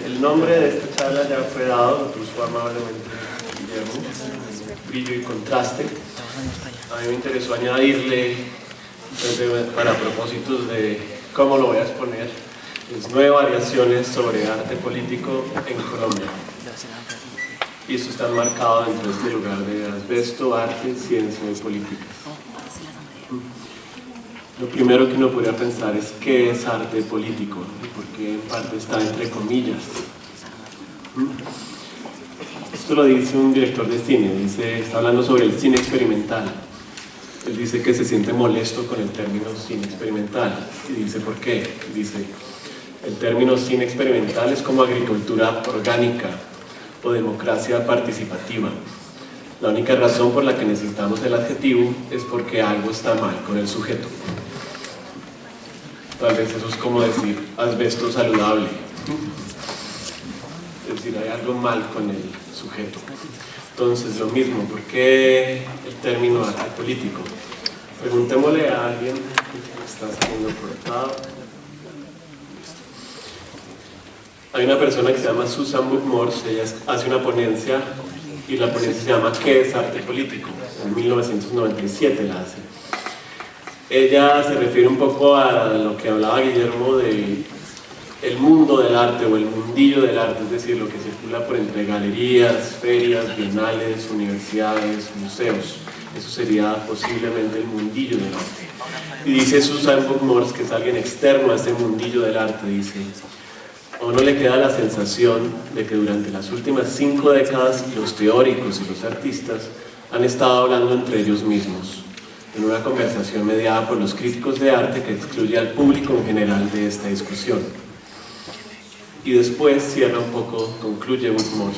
El nombre de esta charla ya fue dado, lo puso amablemente Guillermo, brillo y contraste. A mí me interesó añadirle, para propósitos de cómo lo voy a exponer, 9 variaciones sobre arte político en Colombia. Y esto está enmarcado dentro de este lugar de asbesto, arte, ciencia y política. Lo primero que uno podría pensar es ¿qué es arte político? Y por qué en parte está entre comillas. Esto lo dice un director de cine, está hablando sobre el cine experimental. Él dice que se siente molesto con el término cine experimental. Y dice ¿por qué? Dice, el término cine experimental es como agricultura orgánica o democracia participativa. La única razón por la que necesitamos el adjetivo es porque algo está mal con el sujeto. Tal vez eso es como decir asbesto saludable. Es decir, hay algo mal con el sujeto. Entonces, lo mismo, ¿por qué el término arte político? Preguntémosle a alguien que está siendo cortado. Hay una persona que se llama Susan Buck-Morss, ella hace una ponencia y la ponencia se llama ¿qué es arte político? En 1997 la hace. Ella se refiere un poco a lo que hablaba Guillermo de el mundo del arte o el mundillo del arte, es decir, lo que circula por entre galerías, ferias, bienales, universidades, museos. Eso sería posiblemente el mundillo del arte. Y dice Susan Buck-Morss, que es alguien externo a ese mundillo del arte, dice: a uno le queda la sensación de que durante las últimas 5 décadas los teóricos y los artistas han estado hablando entre ellos mismos, en una conversación mediada por los críticos de arte que excluye al público en general de esta discusión. Y después cierra un poco, concluye Buck-Morss: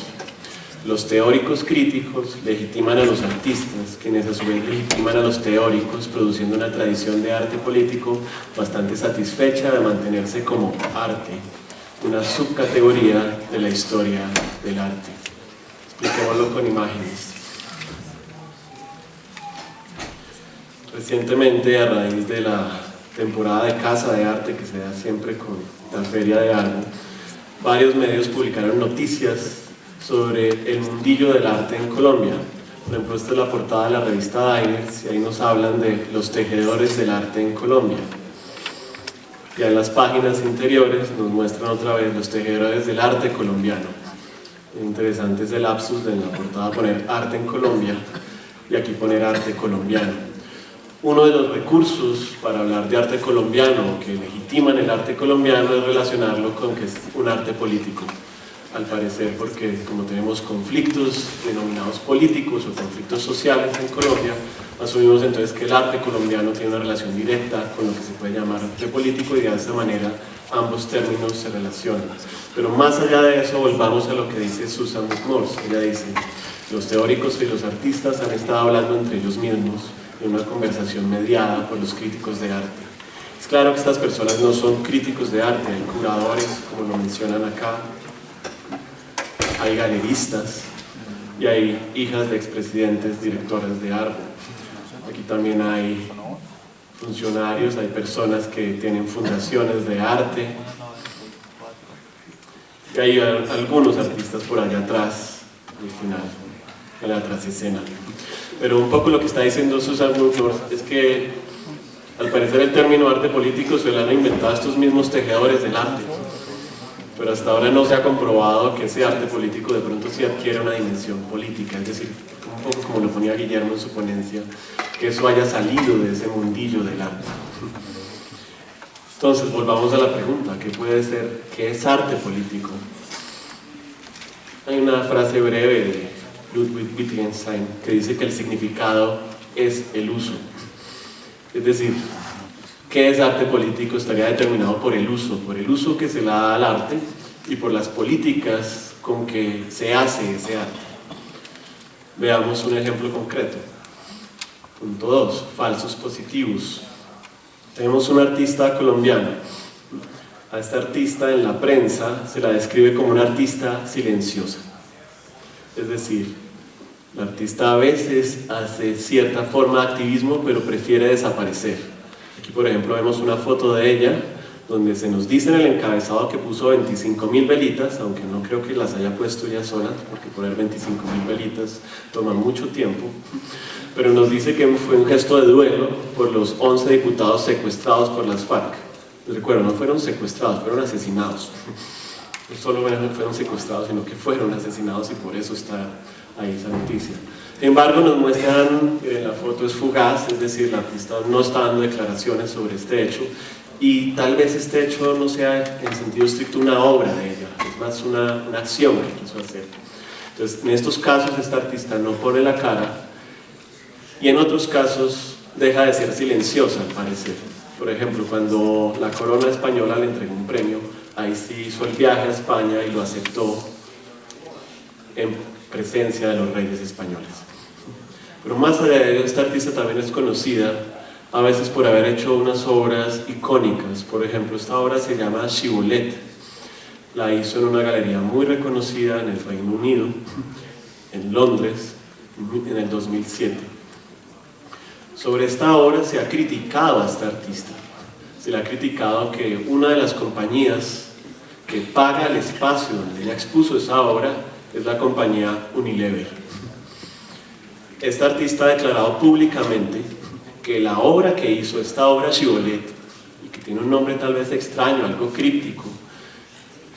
los teóricos críticos legitiman a los artistas, quienes a su vez legitiman a los teóricos, produciendo una tradición de arte político bastante satisfecha de mantenerse como arte, una subcategoría de la historia del arte. Expliquémoslo con imágenes. Recientemente, a raíz de la temporada de Casa de Arte que se da siempre con la Feria de Arbo, varios medios publicaron noticias sobre el mundillo del arte en Colombia. Por ejemplo, esta es la portada de la revista Diners y ahí nos hablan de los tejedores del arte en Colombia. Ya en las páginas interiores nos muestran otra vez los tejedores del arte colombiano. Interesante es el lapsus de en la portada poner arte en Colombia y aquí poner arte colombiano. Uno de los recursos para hablar de arte colombiano que legitiman el arte colombiano es relacionarlo con que es un arte político, al parecer, porque como tenemos conflictos denominados políticos o conflictos sociales en Colombia, asumimos entonces que el arte colombiano tiene una relación directa con lo que se puede llamar arte político y de esta manera ambos términos se relacionan. Pero más allá de eso, volvamos a lo que dice Susan Buck-Morss. Ella dice: los teóricos y los artistas han estado hablando entre ellos mismos en una conversación mediada por los críticos de arte. Es claro que estas personas no son críticos de arte, hay curadores, como lo mencionan acá, hay galeristas y hay hijas de expresidentes, directoras de arte. Aquí también hay funcionarios, hay personas que tienen fundaciones de arte y hay algunos artistas por allá atrás, al final, en la trasescena. Pero un poco lo que está diciendo Susan Buck-Morss es que al parecer el término arte político se lo han inventado estos mismos tejedores del arte, pero hasta ahora no se ha comprobado que ese arte político de pronto sí adquiere una dimensión política, es decir, un poco como lo ponía Guillermo en su ponencia, que eso haya salido de ese mundillo del arte. Entonces volvamos a la pregunta: ¿qué puede ser? ¿Qué es arte político? Hay una frase breve de Ludwig Wittgenstein que dice que el significado es el uso. Es decir, ¿qué es arte político? Estaría determinado por el uso que se le da al arte y por las políticas con que se hace ese arte. Veamos un ejemplo concreto. Punto 2. Falsos positivos. Tenemos un artista colombiano. A esta artista en la prensa se la describe como una artista silenciosa. Es decir, la artista a veces hace cierta forma de activismo, pero prefiere desaparecer. Aquí Aquí, por ejemplo, vemos una foto de ella, donde se nos dice en el encabezado que puso 25.000 velitas, aunque no creo que las haya puesto ella sola, porque poner 25.000 velitas toma mucho tiempo, pero nos dice que fue un gesto de duelo por los 11 diputados secuestrados por las FARC. Recuerdo, no fueron secuestrados, fueron asesinados. No solo fueron secuestrados, sino que fueron asesinados, y por eso está ahí esa noticia. Sin embargo, nos muestran que la foto es fugaz, es decir, la artista no está dando declaraciones sobre este hecho, y tal vez este hecho no sea en sentido estricto una obra de ella, es más una acción que quiso hacer. Entonces, en estos casos esta artista no pone la cara, y en otros casos deja de ser silenciosa, al parecer. Por ejemplo, cuando la corona española le entregó un premio, ahí sí hizo el viaje a España y lo aceptó en presencia de los reyes españoles. Pero más allá de ello, esta artista también es conocida a veces por haber hecho unas obras icónicas. Por ejemplo, esta obra se llama Shibboleth. La hizo en una galería muy reconocida en el Reino Unido, en Londres, en el 2007. Sobre esta obra se ha criticado a esta artista. Se le ha criticado que una de las compañías que paga el espacio donde ella expuso esa obra es la compañía Unilever. Esta artista ha declarado públicamente que la obra que hizo, esta obra Shibboleth, y que tiene un nombre tal vez extraño, algo críptico,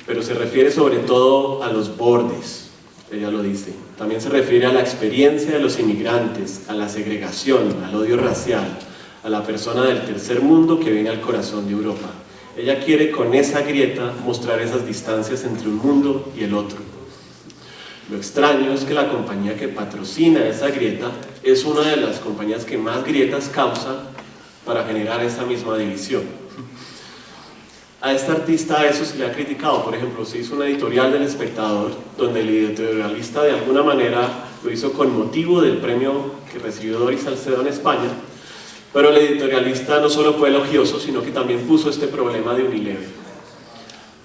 pero se refiere sobre todo a los bordes, ella lo dice. También se refiere a la experiencia de los inmigrantes, a la segregación, al odio racial, a la persona del tercer mundo que viene al corazón de Europa. Ella quiere con esa grieta mostrar esas distancias entre un mundo y el otro. Lo extraño es que la compañía que patrocina esa grieta es una de las compañías que más grietas causa para generar esa misma división. A esta artista eso se le ha criticado. Por ejemplo, se hizo una editorial del Espectador donde el editorialista de alguna manera lo hizo con motivo del premio que recibió Doris Salcedo en España, pero el editorialista no solo fue elogioso, sino que también puso este problema de Unilever.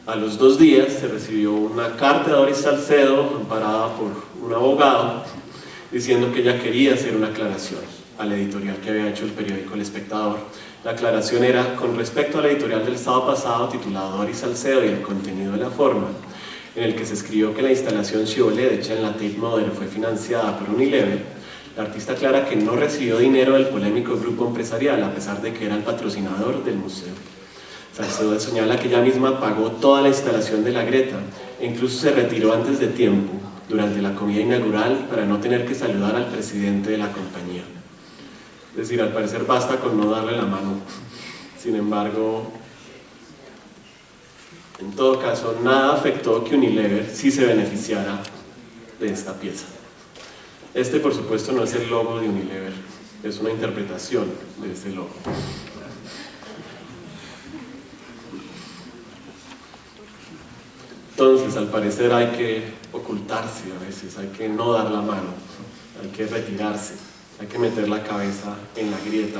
A los 2 días se recibió una carta de Doris Salcedo, amparada por un abogado, diciendo que ella quería hacer una aclaración al editorial que había hecho el periódico El Espectador. La aclaración era con respecto al editorial del sábado pasado titulado Doris Salcedo y el contenido de la forma, en el que se escribió que la instalación Shibboleth hecha en la Tate Modern fue financiada por Unilever. La artista aclara que no recibió dinero del polémico grupo empresarial, a pesar de que era el patrocinador del museo. Salcedo señala que ella misma pagó toda la instalación de la grieta e incluso se retiró antes de tiempo, durante la comida inaugural, para no tener que saludar al presidente de la compañía. Es decir, al parecer basta con no darle la mano. Sin embargo, en todo caso, nada afectó que Unilever sí se beneficiara de esta pieza. Este, por supuesto, no es el logo de Unilever, es una interpretación de ese logo. Entonces, al parecer hay que ocultarse a veces, hay que no dar la mano, hay que retirarse, hay que meter la cabeza en la grieta,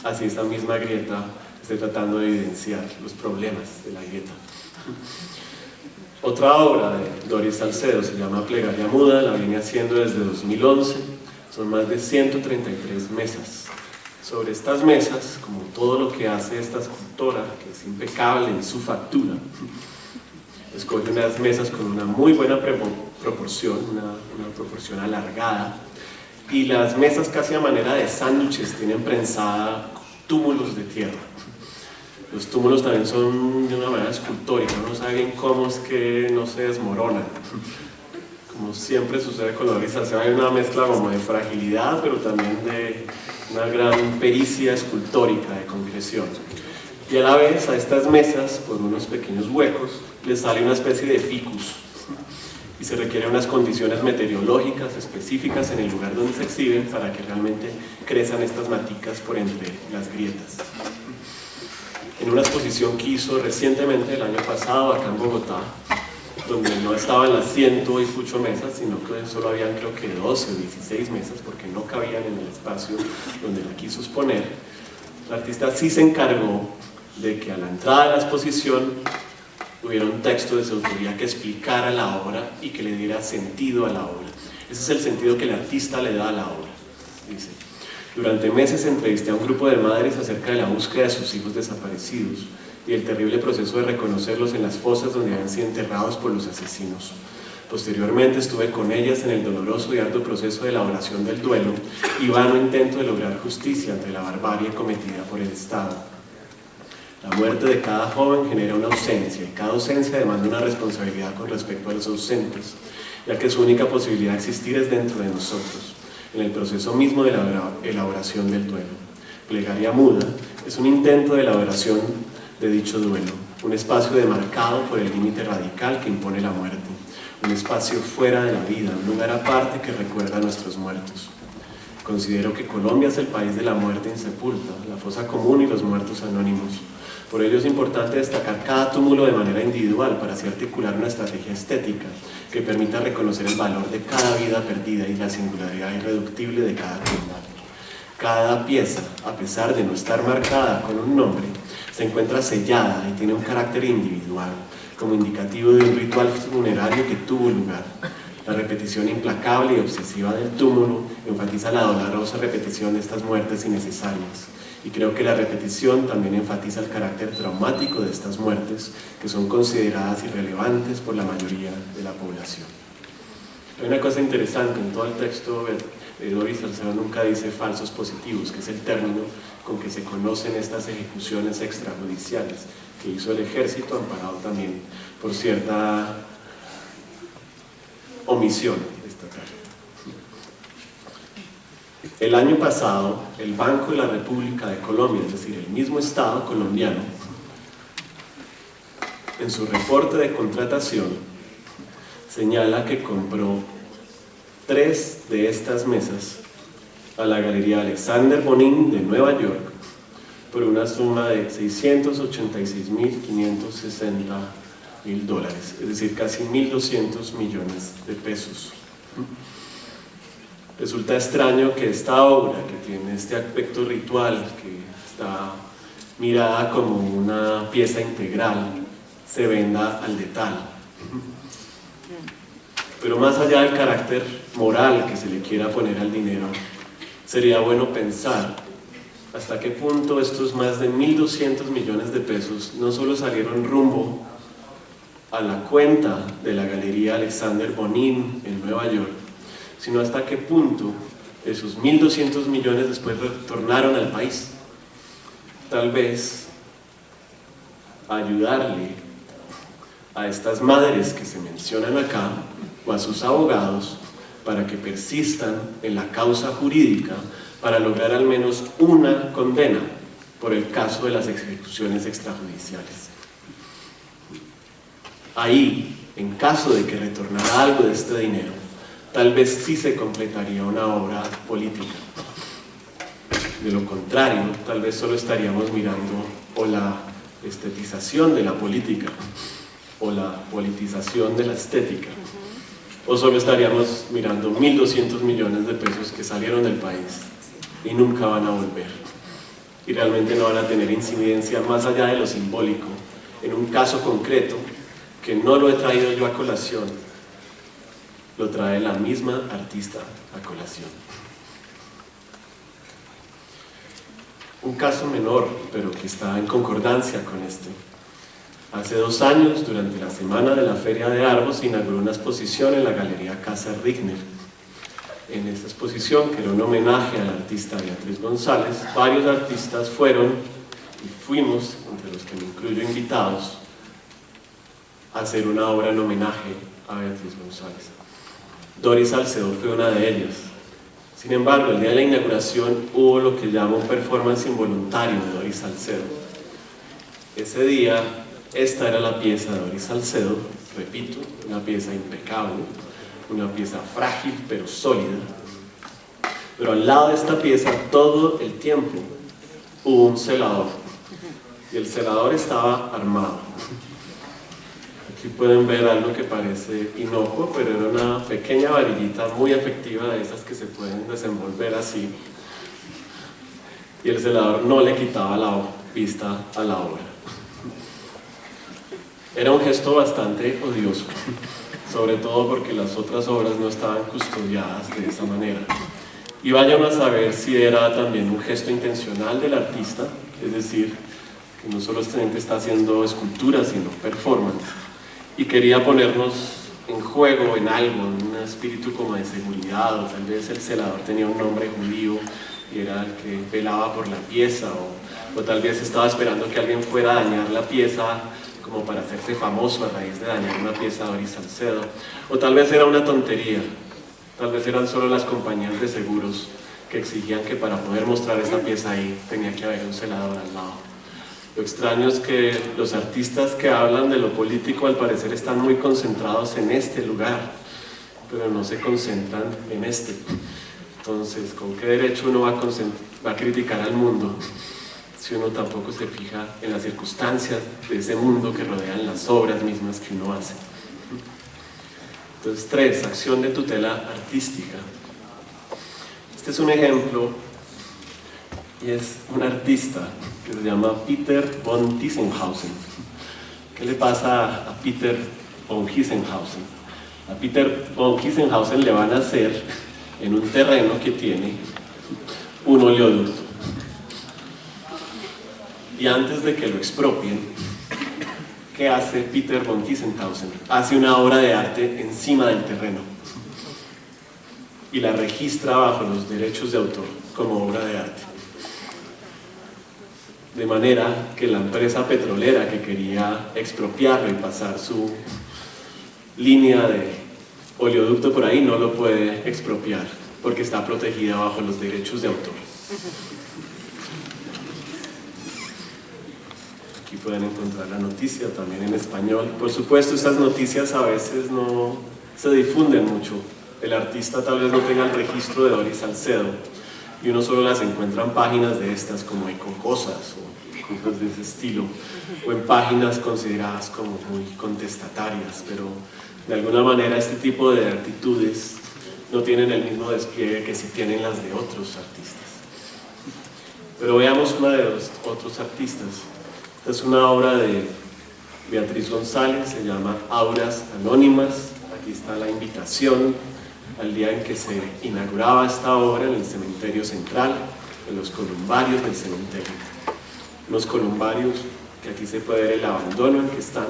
así esa misma grieta esté tratando de evidenciar los problemas de la grieta. Otra obra de Doris Salcedo se llama Plegaria Muda, la viene haciendo desde 2011, son más de 133 mesas. Sobre estas mesas, como todo lo que hace esta escultora, que es impecable en su factura, escoge unas mesas con una muy buena proporción, una proporción alargada, y las mesas casi a manera de sándwiches tienen prensada túmulos de tierra. Los túmulos también son de una manera escultórica, no saben cómo es que no se desmoronan. Como siempre sucede con la Doris Salcedo, hay una mezcla como de fragilidad, pero también de una gran pericia escultórica de concreción. Y a la vez a estas mesas, por unos pequeños huecos, les sale una especie de ficus y se requieren unas condiciones meteorológicas específicas en el lugar donde se exhiben para que realmente crezcan estas maticas por entre las grietas. En una exposición que hizo recientemente, el año pasado, acá en Bogotá, donde no estaban las 100 y pucho mesas, sino que solo habían creo que 12 o 16 mesas porque no cabían en el espacio donde la quiso exponer, la artista sí se encargó de que a la entrada de la exposición hubiera un texto de su autoría que explicara la obra y que le diera sentido a la obra. Ese es el sentido que el artista le da a la obra. Dice: Durante meses entrevisté a un grupo de madres acerca de la búsqueda de sus hijos desaparecidos y el terrible proceso de reconocerlos en las fosas donde habían sido enterrados por los asesinos. Posteriormente estuve con ellas en el doloroso y arduo proceso de elaboración del duelo y vano intento de lograr justicia ante la barbarie cometida por el Estado. La muerte de cada joven genera una ausencia y cada ausencia demanda una responsabilidad con respecto a los ausentes, ya que su única posibilidad de existir es dentro de nosotros, en el proceso mismo de la elaboración del duelo. Plegaria muda es un intento de elaboración de dicho duelo, un espacio demarcado por el límite radical que impone la muerte, un espacio fuera de la vida, un lugar aparte que recuerda a nuestros muertos. Considero que Colombia es el país de la muerte insepulta, la fosa común y los muertos anónimos. Por ello es importante destacar cada túmulo de manera individual para así articular una estrategia estética que permita reconocer el valor de cada vida perdida y la singularidad irreductible de cada tumba. Cada pieza, a pesar de no estar marcada con un nombre, se encuentra sellada y tiene un carácter individual, como indicativo de un ritual funerario que tuvo lugar. La repetición implacable y obsesiva del túmulo enfatiza la dolorosa repetición de estas muertes innecesarias, y creo que la repetición también enfatiza el carácter traumático de estas muertes, que son consideradas irrelevantes por la mayoría de la población. Hay una cosa interesante, en todo el texto Doris Salcedo nunca dice falsos positivos, que es el término con que se conocen estas ejecuciones extrajudiciales que hizo el ejército, amparado también por cierta omisión estatal. El año pasado, el Banco de la República de Colombia, es decir, el mismo Estado colombiano, en su reporte de contratación, señala que compró 3 de estas mesas a la Galería Alexander Bonin de Nueva York por una suma de $686.560.000, es decir, casi 1.200 millones de pesos. Resulta extraño que esta obra, que tiene este aspecto ritual, que está mirada como una pieza integral, se venda al detalle. Pero más allá del carácter moral que se le quiera poner al dinero, sería bueno pensar hasta qué punto estos más de 1.200 millones de pesos no solo salieron rumbo a la cuenta de la Galería Alexander Bonin en Nueva York, sino hasta qué punto esos 1.200 millones después retornaron al país. Tal vez ayudarle a estas madres que se mencionan acá o a sus abogados para que persistan en la causa jurídica para lograr al menos una condena por el caso de las ejecuciones extrajudiciales. Ahí, en caso de que retornara algo de este dinero, tal vez sí se completaría una obra política. De lo contrario, tal vez solo estaríamos mirando o la estetización de la política o la politización de la estética, o solo estaríamos mirando 1.200 millones de pesos que salieron del país y nunca van a volver, y realmente no van a tener incidencia más allá de lo simbólico, en un caso concreto que no lo he traído yo a colación, lo trae la misma artista a colación. Un caso menor, pero que está en concordancia con este. Hace 2 años, durante la semana de la Feria de Arbos, se inauguró una exposición en la Galería Casa Rigner. En esta exposición, que era un homenaje a la artista Beatriz González, varios artistas fueron, y fuimos, entre los que me incluyo invitados, a hacer una obra en homenaje a Beatriz González. Doris Salcedo fue una de ellas. Sin embargo, el día de la inauguración hubo lo que llamo un performance involuntario de Doris Salcedo. Ese día, esta era la pieza de Doris Salcedo, repito, una pieza impecable, una pieza frágil pero sólida. Pero al lado de esta pieza, todo el tiempo, hubo un celador. Y el celador estaba armado. Aquí pueden ver algo que parece inocuo, pero era una pequeña varillita muy efectiva, de esas que se pueden desenvolver así. Y el celador no le quitaba la vista a la obra. Era un gesto bastante odioso, sobre todo porque las otras obras no estaban custodiadas de esa manera. Y vaya uno a saber si era también un gesto intencional del artista, es decir, que no solo este ente está haciendo esculturas, sino performance, y quería ponernos en juego en algo, en un espíritu como de seguridad, o tal vez el celador tenía un nombre judío y era el que velaba por la pieza, o tal vez estaba esperando que alguien fuera a dañar la pieza como para hacerse famoso a raíz de dañar una pieza de Doris Salcedo, o tal vez era una tontería, tal vez eran solo las compañías de seguros que exigían que para poder mostrar esa pieza ahí tenía que haber un celador al lado. Lo extraño es que los artistas que hablan de lo político al parecer están muy concentrados en este lugar, pero no se concentran en este. Entonces, ¿con qué derecho uno va a criticar al mundo si uno tampoco se fija en las circunstancias de ese mundo que rodean las obras mismas que uno hace? Entonces, 3, acción de tutela artística. Este es un ejemplo y es un artista que se llama Peter von Tiesenhausen. ¿Qué le pasa a Peter von Tiesenhausen? A Peter von Tiesenhausen le van a hacer en un terreno que tiene un oleoducto. Y antes de que lo expropien, ¿qué hace Peter von Tiesenhausen? Hace una obra de arte encima del terreno y la registra bajo los derechos de autor como obra de arte. De manera que la empresa petrolera que quería expropiarlo y pasar su línea de oleoducto por ahí no lo puede expropiar porque está protegida bajo los derechos de autor. Aquí pueden encontrar la noticia también en español. Por supuesto, estas noticias a veces no se difunden mucho. El artista tal vez no tenga el registro de Doris Salcedo y uno solo las encuentra en páginas de estas como Ecocosas o cosas de ese estilo, o en páginas consideradas como muy contestatarias, pero de alguna manera este tipo de actitudes no tienen el mismo despliegue que si tienen las de otros artistas. Pero veamos una de los otros artistas. Esta es una obra de Beatriz González, se llama Auras Anónimas. Aquí está la invitación al día en que se inauguraba esta obra en el cementerio central, en los columbarios del cementerio. Unos columbarios que aquí se puede ver el abandono en que están,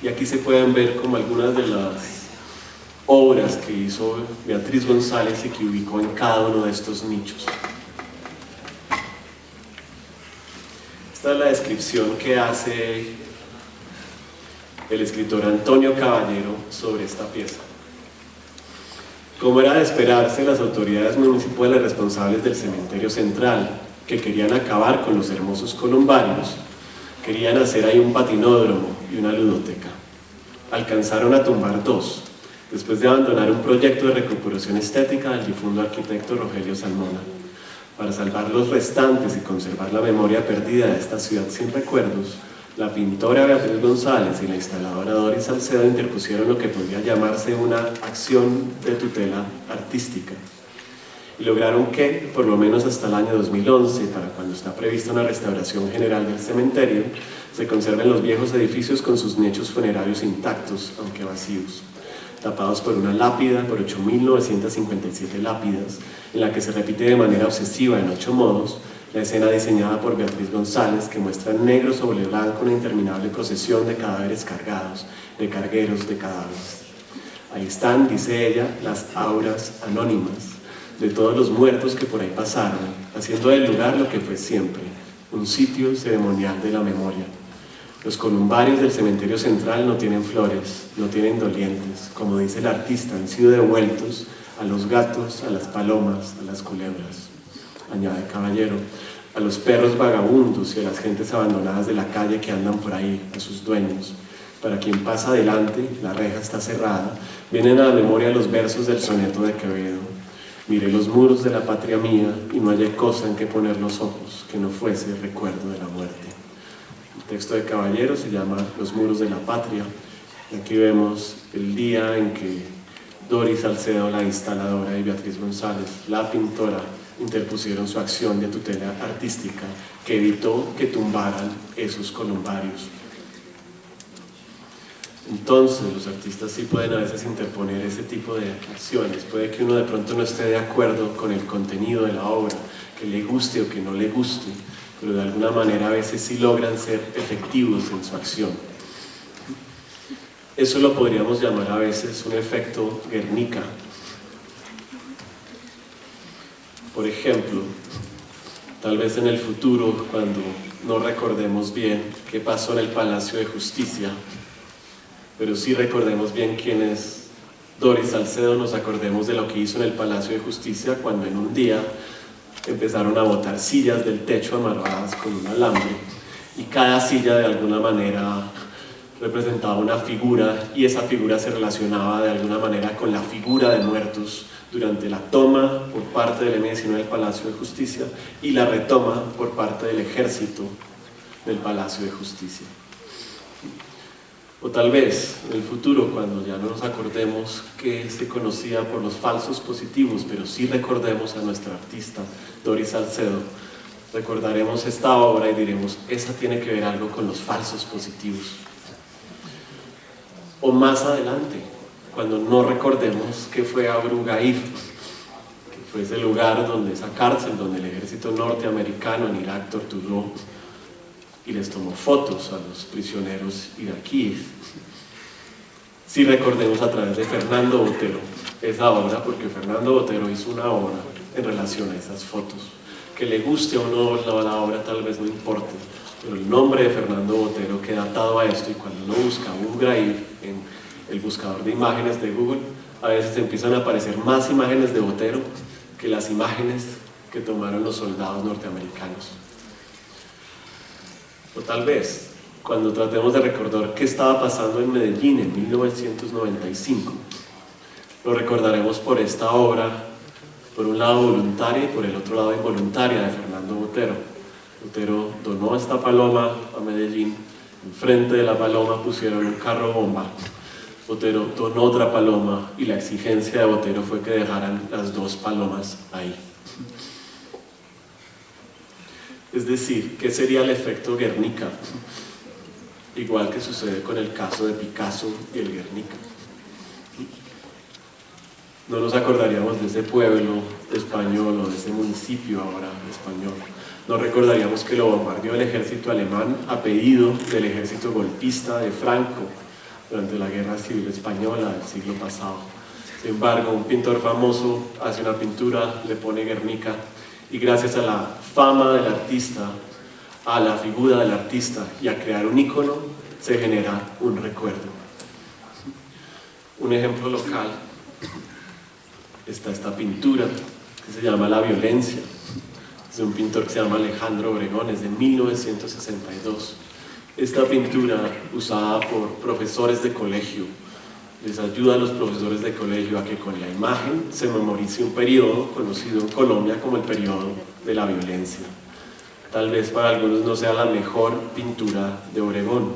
y aquí se pueden ver como algunas de las obras que hizo Beatriz González y que ubicó en cada uno de estos nichos. Esta es la descripción que hace el escritor Antonio Caballero sobre esta pieza. Como era de esperarse, las autoridades municipales responsables del cementerio central, que querían acabar con los hermosos columbarios, querían hacer ahí un patinódromo y una ludoteca. Alcanzaron a tumbar 2, después de abandonar un proyecto de recuperación estética del difunto arquitecto Rogelio Salmona. Para salvar los restantes y conservar la memoria perdida de esta ciudad sin recuerdos, la pintora Beatriz González y la instaladora Doris Salcedo interpusieron lo que podría llamarse una acción de tutela artística. Y lograron que, por lo menos hasta el año 2011, para cuando está prevista una restauración general del cementerio, se conserven los viejos edificios con sus nichos funerarios intactos, aunque vacíos, tapados por una lápida, por 8.957 lápidas, en la que se repite de manera obsesiva en 8 modos la escena diseñada por Beatriz González, que muestra en negro sobre blanco una interminable procesión de cadáveres cargados, de cargueros de cadáveres. Ahí están, dice ella, las auras anónimas de todos los muertos que por ahí pasaron, haciendo del lugar lo que fue siempre, un sitio ceremonial de la memoria. Los columbarios del cementerio central no tienen flores, no tienen dolientes, como dice el artista, han sido devueltos a los gatos, a las palomas, a las culebras, añade Caballero, a los perros vagabundos y a las gentes abandonadas de la calle que andan por ahí, a sus dueños. Para quien pasa adelante, la reja está cerrada, vienen a la memoria los versos del soneto de Quevedo. Miré los muros de la patria mía y no hallé cosa en que poner los ojos que no fuese el recuerdo de la muerte. El texto de Caballero se llama Los muros de la patria, y aquí vemos el día en que Doris Salcedo, la instaladora, y Beatriz González, la pintora, interpusieron su acción de tutela artística que evitó que tumbaran esos columbarios. Entonces los artistas sí pueden a veces interponer ese tipo de acciones. Puede que uno de pronto no esté de acuerdo con el contenido de la obra, que le guste o que no le guste, pero de alguna manera a veces sí logran ser efectivos en su acción. Eso lo podríamos llamar a veces un efecto Guernica. Por ejemplo, tal vez en el futuro, cuando no recordemos bien qué pasó en el Palacio de Justicia, pero sí recordemos bien quién es Doris Salcedo, nos acordemos de lo que hizo en el Palacio de Justicia cuando en un día empezaron a botar sillas del techo amarradas con un alambre, y cada silla de alguna manera representaba una figura, y esa figura se relacionaba de alguna manera con la figura de muertos durante la toma por parte del M-19 del Palacio de Justicia y la retoma por parte del ejército del Palacio de Justicia. O tal vez en el futuro, cuando ya no nos acordemos que se conocía por los falsos positivos, pero sí recordemos a nuestra artista Doris Salcedo, recordaremos esta obra y diremos, esa tiene que ver algo con los falsos positivos. O más adelante, cuando no recordemos que fue Abu Ghraib, que fue ese lugar donde, esa cárcel donde el ejército norteamericano en Irak torturó y les tomó fotos a los prisioneros iraquíes. Sí recordemos a través de Fernando Botero esa obra, porque Fernando Botero hizo una obra en relación a esas fotos. Que le guste o no la obra tal vez no importe, pero el nombre de Fernando Botero queda atado a esto, y cuando uno busca Abu Ghraib en el buscador de imágenes de Google, a veces empiezan a aparecer más imágenes de Botero que las imágenes que tomaron los soldados norteamericanos. O tal vez, cuando tratemos de recordar qué estaba pasando en Medellín en 1995, lo recordaremos por esta obra, por un lado voluntaria y por el otro lado involuntaria, de Fernando Botero. Botero donó esta paloma a Medellín, enfrente de la paloma pusieron un carro bomba. Botero donó otra paloma y la exigencia de Botero fue que dejaran las dos palomas ahí. Es decir, ¿qué sería el efecto Guernica? Igual que sucede con el caso de Picasso y el Guernica. No nos acordaríamos de ese pueblo español o de ese municipio ahora español. No recordaríamos que lo bombardeó el ejército alemán a pedido del ejército golpista de Franco durante la Guerra Civil Española del siglo pasado. Sin embargo, un pintor famoso hace una pintura, le pone Guernica, y gracias a la fama del artista, a la figura del artista y a crear un ícono, se genera un recuerdo. Un ejemplo local está esta pintura que se llama La Violencia. Es de un pintor que se llama Alejandro Obregón, es de 1962. Esta pintura, usada por profesores de colegio, les ayuda a los profesores de colegio a que con la imagen se memorice un periodo conocido en Colombia como el periodo de la violencia. Tal vez para algunos no sea la mejor pintura de Obregón.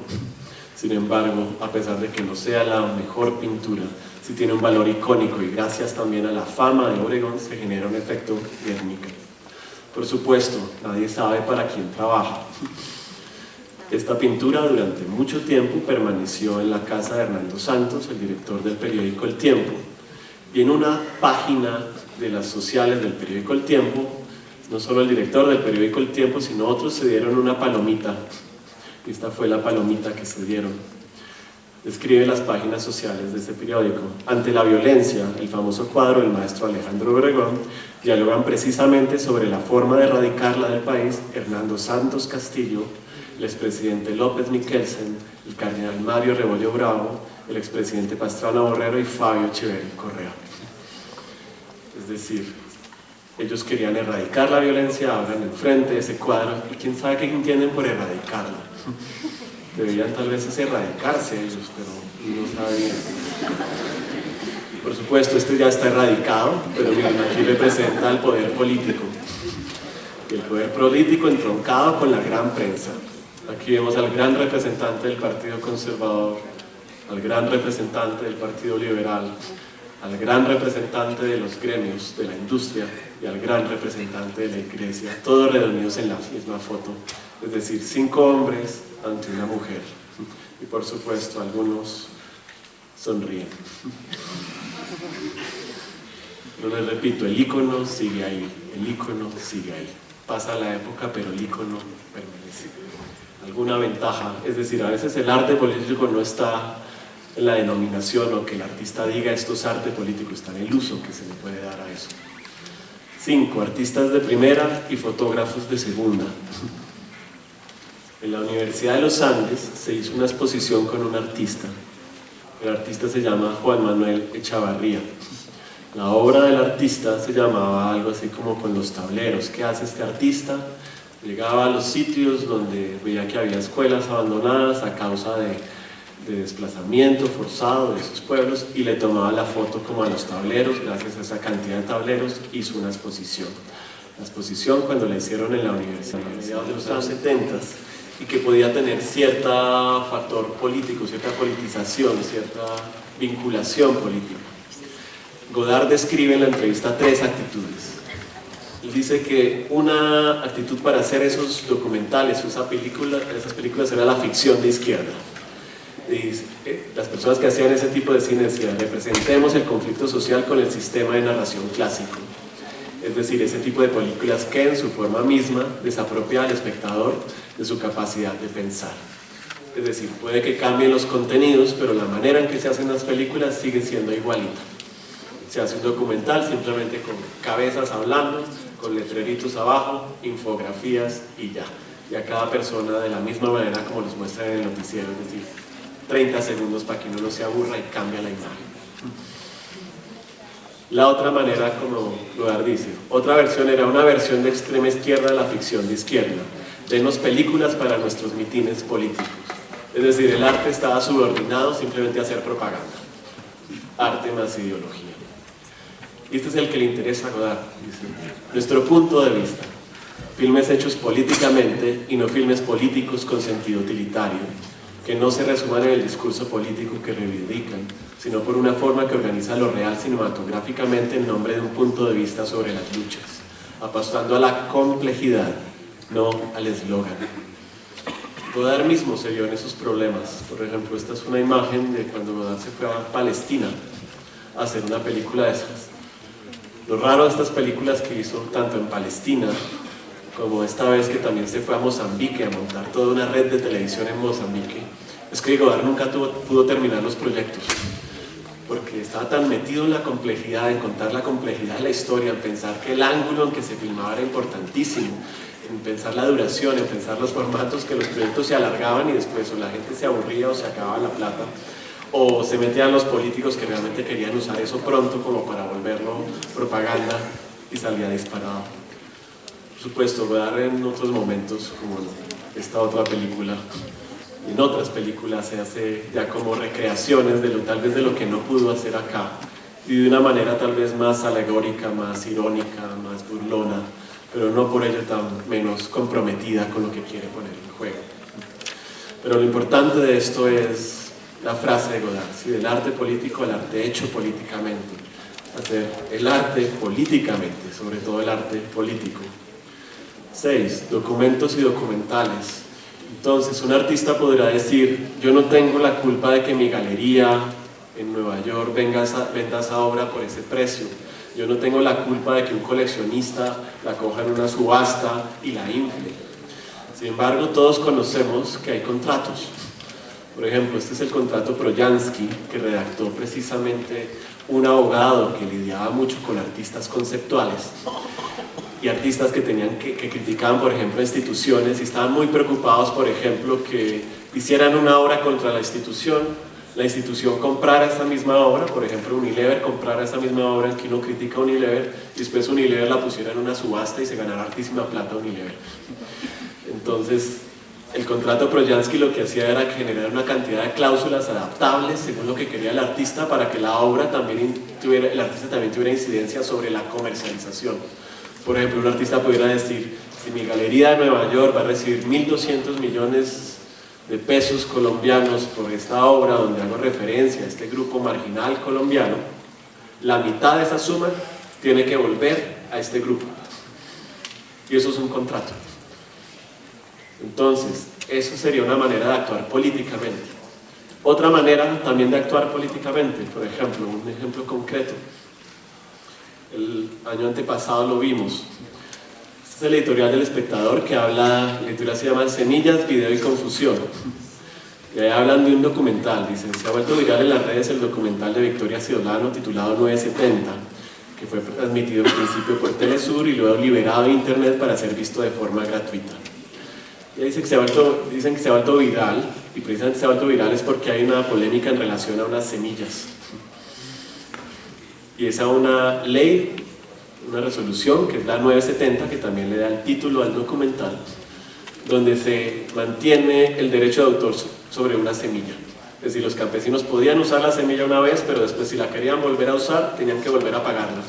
Sin embargo, a pesar de que no sea la mejor pintura, sí tiene un valor icónico, y gracias también a la fama de Obregón se genera un efecto Guernica. Por supuesto, nadie sabe para quién trabaja. Esta pintura durante mucho tiempo permaneció en la casa de Hernando Santos, el director del periódico El Tiempo. Y en una página de las sociales del periódico El Tiempo, no solo el director del periódico El Tiempo, sino otros se dieron una palomita. Esta fue la palomita que se dieron. Describe las páginas sociales de este periódico. Ante la violencia, el famoso cuadro del maestro Alejandro Obregón, dialogan precisamente sobre la forma de erradicarla del país Hernando Santos Castillo, el expresidente López Miquelsen, el cardenal Mario Rebollo Bravo, el expresidente Pastrana Borrero y Fabio Echeverri Correa. Es decir, ellos querían erradicar la violencia, hablan enfrente de ese cuadro, y quién sabe qué entienden por erradicarla. Deberían tal vez erradicarse ellos, pero no sabían. Por supuesto, este ya está erradicado, pero miren, aquí representa al poder político. Y el poder político entroncado con la gran prensa. Aquí vemos al gran representante del Partido Conservador, al gran representante del Partido Liberal, al gran representante de los gremios, de la industria, y al gran representante de la iglesia, todos reunidos en la misma foto. Es decir, 5 hombres ante una mujer. Y por supuesto, algunos sonríen. Pero les repito, el ícono sigue ahí, el ícono sigue ahí. Pasa la época, pero el ícono permanece. Alguna ventaja, es decir, a veces el arte político no está en la denominación o que el artista diga esto es arte político, está en el uso que se le puede dar a eso. 5. Artistas de primera y fotógrafos de segunda. En la Universidad de los Andes se hizo una exposición con un artista. El artista se llama Juan Manuel Echavarría. La obra del artista se llamaba algo así como Con los tableros. ¿Qué hace este artista? Llegaba a los sitios donde veía que había escuelas abandonadas a causa de desplazamiento forzado de esos pueblos y le tomaba la foto como a los tableros. Gracias a esa cantidad de tableros hizo una exposición. La exposición cuando la hicieron en la universidad a mediados de los años 70 y que podía tener cierto factor político, cierta politización, cierta vinculación política. Godard describe en la entrevista 3 actitudes. Él dice que una actitud para hacer esos documentales, esas películas era la ficción de izquierda. Las personas que hacían ese tipo de cine decían, representemos el conflicto social con el sistema de narración clásico. Es decir, ese tipo de películas que en su forma misma desapropia al espectador de su capacidad de pensar. Es decir, puede que cambien los contenidos, pero la manera en que se hacen las películas sigue siendo igualita. Se hace un documental simplemente con cabezas hablando, con letreritos abajo, infografías y ya. Y a cada persona de la misma manera como los muestran en el noticiero, es decir, 30 segundos para que uno no se aburra y cambia la imagen. La otra manera, como Godard dice, otra versión era una versión de extrema izquierda de la ficción de izquierda. Denos películas para nuestros mitines políticos. Es decir, el arte estaba subordinado simplemente a hacer propaganda. Arte más ideología. Y este es el que le interesa a Godard. Dice, nuestro punto de vista, filmes hechos políticamente y no filmes políticos con sentido utilitario, que no se resuman en el discurso político que reivindican, sino por una forma que organiza lo real cinematográficamente en nombre de un punto de vista sobre las luchas, apostando a la complejidad, no al eslogan. Godard mismo se vio en esos problemas. Por ejemplo, esta es una imagen de cuando Godard se fue a Palestina a hacer una película de esas. Lo raro de estas películas que hizo tanto en Palestina como esta vez que también se fue a Mozambique a montar toda una red de televisión en Mozambique, es que Godard nunca pudo terminar los proyectos porque estaba tan metido en la complejidad, en contar la complejidad de la historia, en pensar que el ángulo en que se filmaba era importantísimo, en pensar la duración, en pensar los formatos, que los proyectos se alargaban y después o la gente se aburría o se acababa la plata, o se metían los políticos que realmente querían usar eso pronto como para volverlo propaganda y salía disparado. Por supuesto, Godard en otros momentos, como esta otra película, y en otras películas se hace ya como recreaciones de tal vez de lo que no pudo hacer acá, y de una manera tal vez más alegórica, más irónica, más burlona, pero no por ello tan menos comprometida con lo que quiere poner en juego. Pero lo importante de esto es la frase de Godard, ¿sí? Del arte político al arte hecho políticamente, hacer el arte políticamente, sobre todo el arte político. 6. Documentos y documentales. Entonces, un artista podrá decir, yo no tengo la culpa de que mi galería en Nueva York venda esa obra por ese precio. Yo no tengo la culpa de que un coleccionista la coja en una subasta y la infle. Sin embargo, todos conocemos que hay contratos. Por ejemplo, este es el contrato Troyansky que redactó precisamente un abogado que lidiaba mucho con artistas conceptuales y artistas que criticaban, por ejemplo, instituciones y estaban muy preocupados, por ejemplo, que hicieran una obra contra la institución comprara esa misma obra, por ejemplo, Unilever comprara esa misma obra en que uno critica a Unilever y después Unilever la pusiera en una subasta y se ganara hartísima plata Unilever. Entonces, el contrato Troyansky lo que hacía era generar una cantidad de cláusulas adaptables según lo que quería el artista para que la obra el artista también tuviera incidencia sobre la comercialización. Por ejemplo, un artista pudiera decir, si mi galería de Nueva York va a recibir 1.200 millones de pesos colombianos por esta obra donde hago referencia a este grupo marginal colombiano, la mitad de esa suma tiene que volver a este grupo. Y eso es un contrato. Entonces, eso sería una manera de actuar políticamente. Otra manera también de actuar políticamente, por ejemplo, un ejemplo concreto. El año antepasado lo vimos. Este es el editorial del Espectador que habla, la editorial se llama Semillas, Video y Confusión. Y ahí hablan de un documental, dicen, se ha vuelto viral en las redes el documental de Victoria Ciudadano titulado 970, que fue transmitido en principio por Telesur y luego liberado en internet para ser visto de forma gratuita. Y ahí dicen que se ha vuelto viral, y precisamente se ha vuelto viral es porque hay una polémica en relación a unas semillas. Y es a una ley, una resolución, que es la 970, que también le da el título al documental, donde se mantiene el derecho de autor sobre una semilla. Es decir, los campesinos podían usar la semilla una vez, pero después si la querían volver a usar, tenían que volver a pagarla.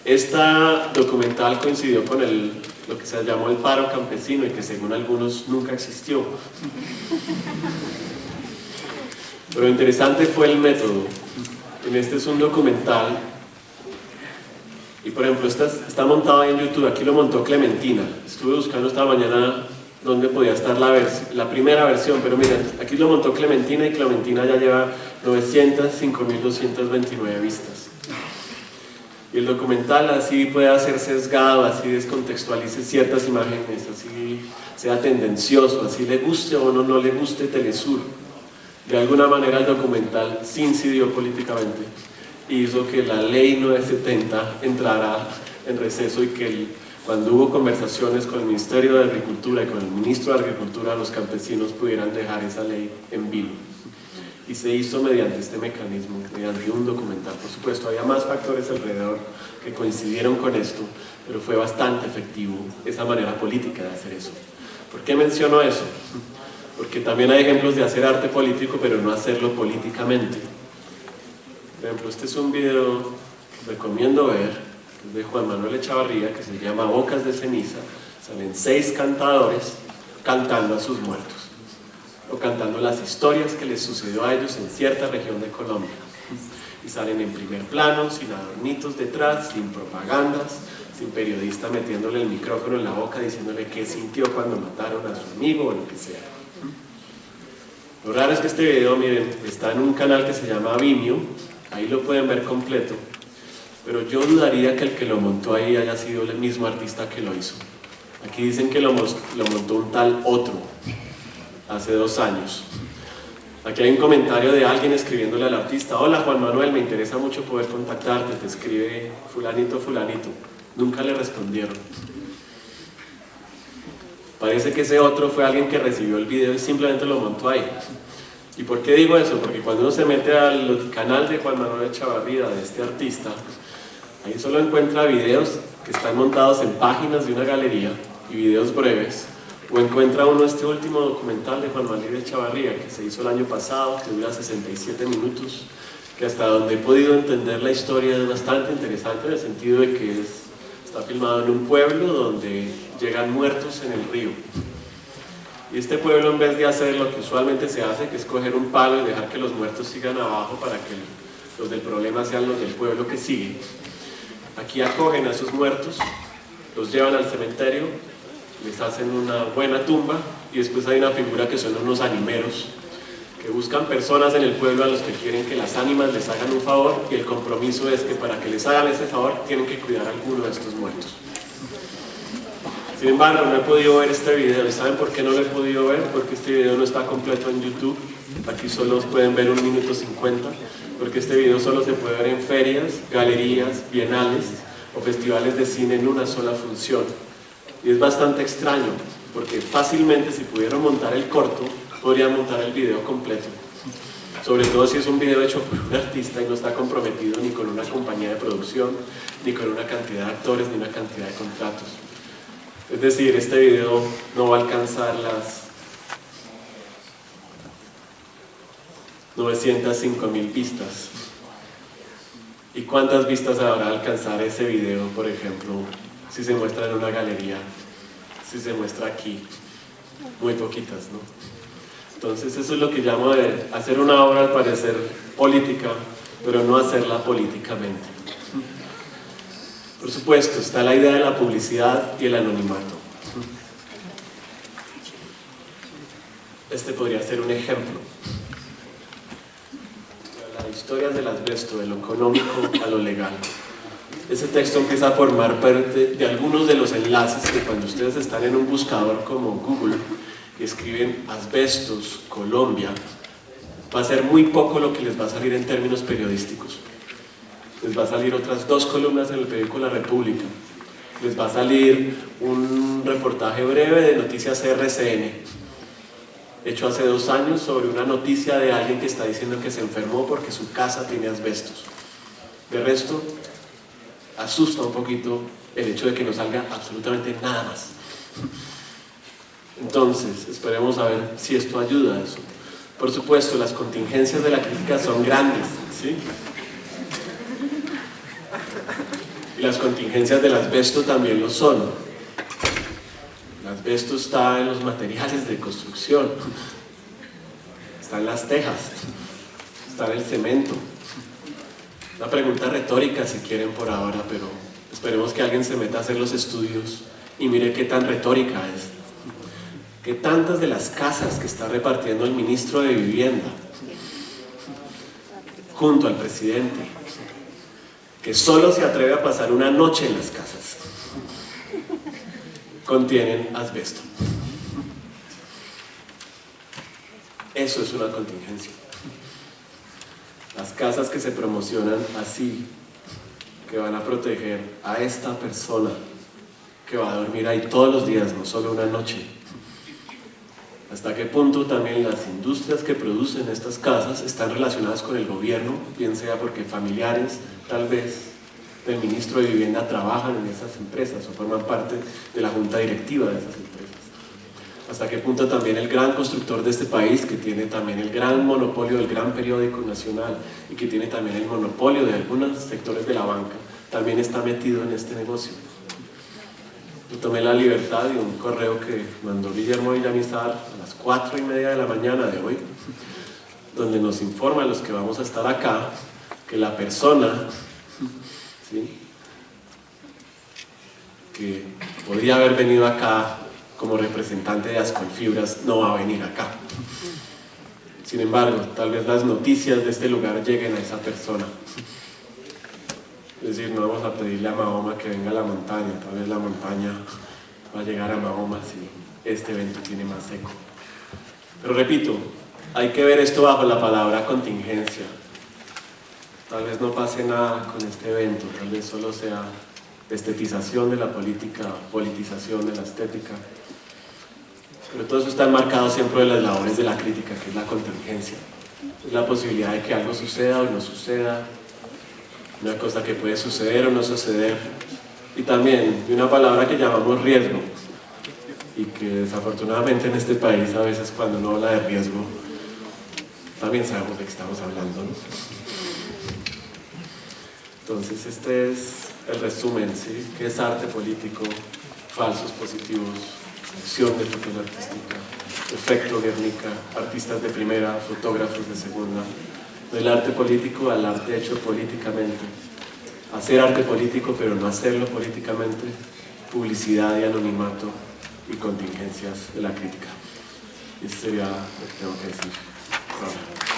Esta documental coincidió con lo que se llamó el paro campesino y que según algunos nunca existió. Pero lo interesante fue el método. Este es un documental y por ejemplo está montado ahí en YouTube, aquí lo montó Clementina. Estuve buscando esta mañana dónde podía estar la primera versión, pero miren, aquí lo montó Clementina y Clementina ya lleva 905.229 vistas. Y el documental así puede ser sesgado, así descontextualice ciertas imágenes, así sea tendencioso, así le guste o no le guste Telesur. De alguna manera el documental sí incidió políticamente y hizo que la ley 970 entrara en receso y que cuando hubo conversaciones con el Ministerio de Agricultura y con el Ministro de Agricultura, los campesinos pudieran dejar esa ley en vivo. Y se hizo mediante este mecanismo, mediante un documental. Por supuesto, había más factores alrededor que coincidieron con esto, pero fue bastante efectivo esa manera política de hacer eso. ¿Por qué menciono eso? Porque también hay ejemplos de hacer arte político, pero no hacerlo políticamente. Por ejemplo, este es un video que recomiendo ver, que es de Juan Manuel Echavarría, que se llama Bocas de Ceniza. Salen 6 cantadores cantando a sus muertos, o cantando las historias que les sucedió a ellos en cierta región de Colombia. Y salen en primer plano, sin adornitos detrás, sin propagandas, sin periodista metiéndole el micrófono en la boca diciéndole qué sintió cuando mataron a su amigo o lo que sea. Lo raro es que este video, miren, está en un canal que se llama Vimeo, ahí lo pueden ver completo, pero yo dudaría que el que lo montó ahí haya sido el mismo artista que lo hizo. Aquí dicen que lo montó un tal otro, hace 2 años. Aquí hay un comentario de alguien escribiéndole al artista: hola Juan Manuel, me interesa mucho poder contactarte, te escribe fulanito, fulanito. Nunca le respondieron. Parece que ese otro fue alguien que recibió el video y simplemente lo montó ahí. ¿Y por qué digo eso? Porque cuando uno se mete al canal de Juan Manuel Echavarría, de este artista, ahí solo encuentra videos que están montados en páginas de una galería y videos breves, o encuentra uno este último documental de Juan Manuel Echavarría que se hizo el año pasado, que dura 67 minutos, que hasta donde he podido entender la historia es bastante interesante en el sentido de que está filmado en un pueblo donde llegan muertos en el río. Y este pueblo, en vez de hacer lo que usualmente se hace, que es coger un palo y dejar que los muertos sigan abajo para que los del problema sean los del pueblo que sigue, aquí acogen a esos muertos, los llevan al cementerio, les hacen una buena tumba y después hay una figura que son unos animeros que buscan personas en el pueblo a los que quieren que las ánimas les hagan un favor, y el compromiso es que para que les hagan ese favor tienen que cuidar a alguno de estos muertos. Sin embargo, no he podido ver este video. ¿Y saben por qué no lo he podido ver? Porque este video no está completo en YouTube. Aquí solo pueden ver 1 minuto 50, porque este video solo se puede ver en ferias, galerías, bienales o festivales de cine en una sola función. Y es bastante extraño, porque fácilmente, si pudieran montar el corto, podrían montar el video completo. Sobre todo si es un video hecho por un artista y no está comprometido ni con una compañía de producción, ni con una cantidad de actores, ni una cantidad de contratos. Es decir, este video no va a alcanzar las 905.000 vistas. ¿Y cuántas vistas habrá alcanzar ese video, por ejemplo, si se muestra en una galería, si se muestra aquí? Muy poquitas, ¿no? Entonces eso es lo que llamo de hacer una obra al parecer política, pero no hacerla políticamente. Por supuesto, está la idea de la publicidad y el anonimato. Este podría ser un ejemplo. historias del asbesto, de lo económico a lo legal. Ese texto empieza a formar parte de algunos de los enlaces que cuando ustedes están en un buscador como Google y escriben asbestos Colombia, va a ser muy poco lo que les va a salir en términos periodísticos. Les va a salir otras 2 columnas en el periódico La República. Les va a salir un reportaje breve de Noticias RCN, hecho hace 2 años, sobre una noticia de alguien que está diciendo que se enfermó porque su casa tiene asbestos. De resto, asusta un poquito el hecho de que no salga absolutamente nada más. Entonces, esperemos a ver si esto ayuda a eso. Por supuesto, las contingencias de la crítica son grandes, ¿sí? Y las contingencias del asbesto también lo son. El asbesto está en los materiales de construcción, está en las tejas, está en el cemento. Una pregunta retórica si quieren por ahora, pero esperemos que alguien se meta a hacer los estudios y mire qué tan retórica es. Que tantas de las casas que está repartiendo el ministro de Vivienda junto al presidente, que solo se atreve a pasar una noche en las casas, contienen asbesto. Eso es una contingencia. Las casas que se promocionan así, que van a proteger a esta persona que va a dormir ahí todos los días, no solo una noche. ¿Hasta qué punto también las industrias que producen estas casas están relacionadas con el gobierno? Bien sea porque familiares, tal vez, del ministro de Vivienda trabajan en esas empresas o forman parte de la junta directiva de esas empresas. ¿Hasta qué punto también el gran constructor de este país, que tiene también el gran monopolio del gran periódico nacional y que tiene también el monopolio de algunos sectores de la banca, también está metido en este negocio? Yo tomé la libertad de un correo que mandó Guillermo Villamizar a las 4:30 de la mañana de hoy, donde nos informa a los que vamos a estar acá que la persona, ¿sí?, que podía haber venido acá como representante de Ascolfibras no va a venir acá. Sin embargo, tal vez las noticias de este lugar lleguen a esa persona. Es decir, no vamos a pedirle a Mahoma que venga a la montaña, tal vez la montaña va a llegar a Mahoma si este evento tiene más eco. Pero repito, hay que ver esto bajo la palabra contingencia. Tal vez no pase nada con este evento, tal vez solo sea estetización de la política, politización de la estética. Pero todo eso está enmarcado siempre de las labores de la crítica, que es la contingencia. Es la posibilidad de que algo suceda o no suceda, una cosa que puede suceder o no suceder, y también de una palabra que llamamos riesgo, y que desafortunadamente en este país a veces cuando uno habla de riesgo, también sabemos de qué estamos hablando, ¿no? Entonces este es el resumen, ¿sí? ¿Qué es arte político? Falsos positivos, acción de tutela artística, efecto Guernica, artistas de primera, fotógrafos de segunda. Del arte político al arte hecho políticamente, hacer arte político pero no hacerlo políticamente, publicidad y anonimato y contingencias de la crítica. Eso sería lo que tengo que decir ahora.